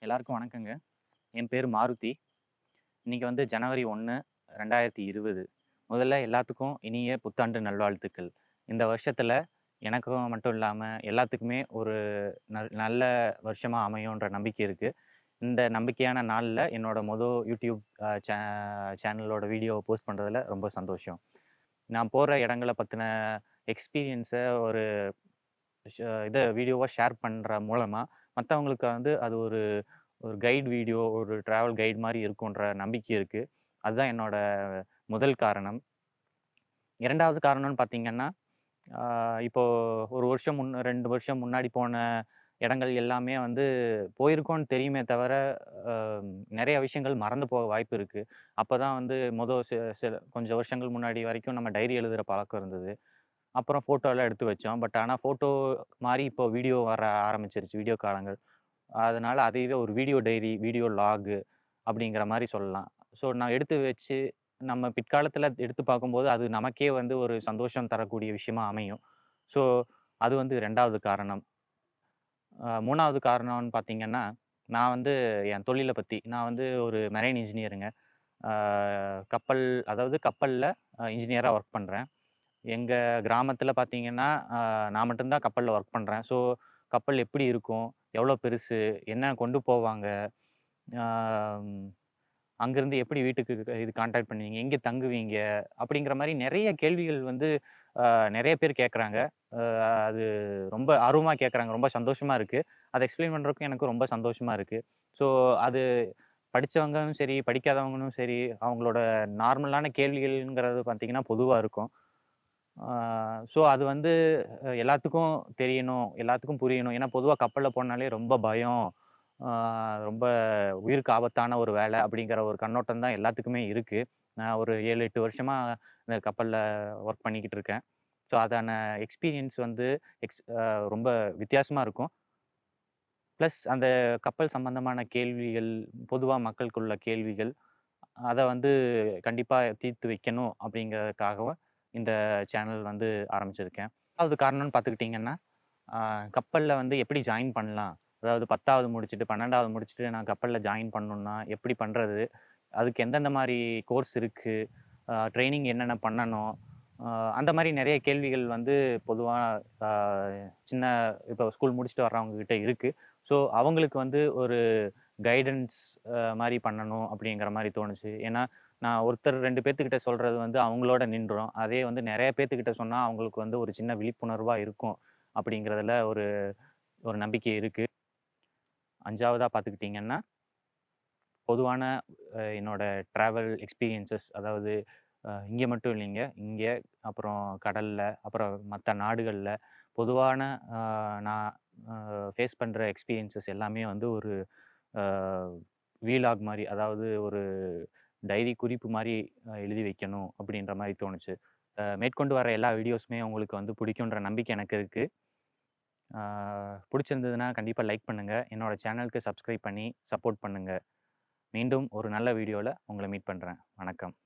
எல்லாருக்கும் வணக்கங்க. என் பேர் மாருதி. இன்னைக்கு வந்து ஜனவரி 1, 2020. முதல்ல எல்லாத்துக்கும் இனிய புத்தாண்டு நல்வாழ்த்துக்கள். இந்த வருஷத்துல எனக்கும் மட்டும் இல்லாம எல்லாத்துக்குமே ஒரு நல்ல வருஷமா அமையுன்ற நம்பிக்கை இருக்கு. இந்த நம்பிக்கையான நாள்ல என்னோட யூடியூப் சேனலோட வீடியோவ போஸ்ட் பண்றதுல ரொம்ப சந்தோஷம். நான் போற இடங்கள பத்தின எக்ஸ்பீரியன்ஸ ஒரு ஷ இத வீடியோவா ஷேர் பண்ற மூலமா மத்தவங்களுக்கு வந்து அது ஒரு ஒரு கைட் வீடியோ, ஒரு ட்ராவல் கைட் மாரி இருக்குன்ற நம்பிக்கை இருக்கு. அதுதான் என்னோட முதல் காரணம். 2வது காரணம்னு பார்த்தீங்கன்னா, ஆ இப்போ 1 வருஷம் 2 வருஷம் முன்னாடி போன இடங்கள் எல்லாமே வந்து போயிருக்கோம்னு தெரியுமே தவிர, அ நெறைய விஷயங்கள் மறந்து போக வாய்ப்பு இருக்கு. அப்பதான் வந்து மொத சில கொஞ்சம் வருஷங்கள் முன்னாடி வரைக்கும் நம்ம டைரி எழுதுற பழக்கம் இருந்தது. அப்புறம் ஃபோட்டோலாம் எடுத்து வச்சோம். ஆனா ஃபோட்டோ மாரி இப்போ வீடியோ வர ஆரம்பிச்சிருச்சு, வீடியோ காலங்கள். அதனால அதையவே ஒரு வீடியோ டைரி, வீடியோ லாகு அப்படிங்கிற மாரி சொல்லலாம். ஸோ நான் எடுத்து வச்சு, நம்ம பிற்காலத்தில எடுத்து பார்க்கும்போது, அது நமக்கே வந்து ஒரு சந்தோஷம் தரக்கூடிய விஷயமா அமையும். ஸோ அது வந்து 2வது காரணம். 3வது காரணம்னு பார்த்தீங்கன்னா, நான் வந்து என் தொழில பத்தி நான் வந்து ஒரு மெரைன் இன்ஜினியருங்க. ஆ கப்பல் அதாவது கப்பல்ல இன்ஜினியரா ஒர்க் பண்றேன். எங்க கிராமத்தில பார்த்தீங்கன்னா, அ நான் மட்டும் தான் கப்பல்ல ஒர்க் பண்றேன். ஸோ கப்பல் எப்படி இருக்கும்? எவ்வளோ பெருசு? என்ன கொண்டு போவாங்க? ஆம், அங்கருந்து எப்படி வீட்டுக்கு கான்டாக்ட் பண்ணுவீங்க? எங்கே தங்குவீங்க? அப்படிங்கிற மாரி நெறைய கேள்விகள் வந்து அ நெறைய பேர் கேட்கறாங்க. அது ரொம்ப ஆர்வமா கேட்கறாங்க. ரொம்ப சந்தோஷமா இருக்கு. அத எக்ஸ்ப்ளைன் பண்றதுக்கும் எனக்கு ரொம்ப சந்தோஷமா இருக்கு. ஸோ அது படிச்சவங்களும் சரி, படிக்காதவங்களும் சரி, அவங்களோட நார்மலான கேள்விகள்ங்கிறது பார்த்தீங்கன்னா பொதுவா இருக்கும். ஆ ஸோ அது வந்து எல்லாத்துக்கும் தெரியணும், எல்லாத்துக்கும் புரியணும். ஏன்னா பொதுவா கப்பல்ல போனாலே ரொம்ப பயம். ஆ ரொம்ப உயிருக்கு ஆபத்தான ஒரு வேலை அப்படிங்கிற ஒரு கண்ணோட்டம் தான் எல்லாத்துக்குமே இருக்கு. நான் ஒரு 7, 8 வருஷமா இந்த கப்பல்ல ஒர்க் பண்ணிக்கிட்டு இருக்கேன். ஸோ அதான எக்ஸ்பீரியன்ஸ் வந்து எக்ஸ் அ ரொம்ப வித்தியாசமா இருக்கும். பிளஸ் அந்த கப்பல் சம்பந்தமான கேள்விகள், பொதுவா மக்களுக்குள்ள கேள்விகள், அத வந்து கண்டிப்பா தீர்த்து வைக்கணும் அப்படிங்கிறதுக்காகவும் இந்த சேனல் வந்து ஆரம்பிச்சிருக்கேன். 2வது காரணம்னு பார்த்துக்கிட்டீங்கன்னா, ஆ கப்பல்ல வந்து எப்படி ஜாயின் பண்ணலாம்? அதாவது 10வது முடிச்சுட்டு, 12வது முடிச்சுட்டு நான் கப்பல்ல ஜாயின் பண்ணணும்னா எப்படி பண்றது? அதுக்கு எந்தெந்த மாரி கோர்ஸ் இருக்கு? ட்ரெய்னிங் என்னென்ன பண்ணணும்? அ அந்த மாரி நெறைய கேள்விகள் வந்து பொதுவா அ சின்ன இப்போ ஸ்கூல் முடிச்சுட்டு வர்றவங்க கிட்ட இருக்கு. ஸோ அவங்களுக்கு வந்து ஒரு கைடன்ஸ் மாரி பண்ணணும் அப்படிங்கிற மாரி தோணுச்சு. ஏன்னா, நான் ஒருத்தர் 2 பேத்துக்கிட்ட சொல்றது வந்து அவங்களோட நின்றும். அதே வந்து நெறைய பேத்துக்கிட்ட சொன்னா அவங்களுக்கு வந்து ஒரு சின்ன விழிப்புணர்வா இருக்கும். அப்படிங்கிறதுல ஒரு ஒரு நம்பிக்கை இருக்கு. 5வதா பார்த்துக்கிட்டீங்கன்னா, பொதுவான என்னோட ட்ராவல் எக்ஸ்பீரியன்ஸஸ் அதாவது இங்க மட்டும் இல்லைங்க. இங்க, அப்புறம் கடல்ல, அப்புறம் மத்த நாடுகள்ல பொதுவான அ நான் ஃபேஸ் பண்ற எக்ஸ்பீரியன்ஸஸ் எல்லாமே வந்து ஒரு அ வீலாக் மாரி, அதாவது ஒரு டைரி குறிப்பு மாரி எழுதி வைக்கணும் அப்படின்ற மாரி தோணுச்சு. மேற்கொண்டு வர எல்லா வீடியோஸுமே உங்களுக்கு வந்து பிடிக்குன்ற நம்பிக்கை எனக்கு இருக்கு. ஆ புடிச்சிருந்ததுன்னா கண்டிப்பா லைக் பண்ணுங்க. என்னோட சேனலுக்கு சப்ஸ்கிரைப் பண்ணி சப்போர்ட் பண்ணுங்க. மீண்டும் ஒரு நல்ல வீடியோல உங்கள மீட் பண்றேன். வணக்கம்.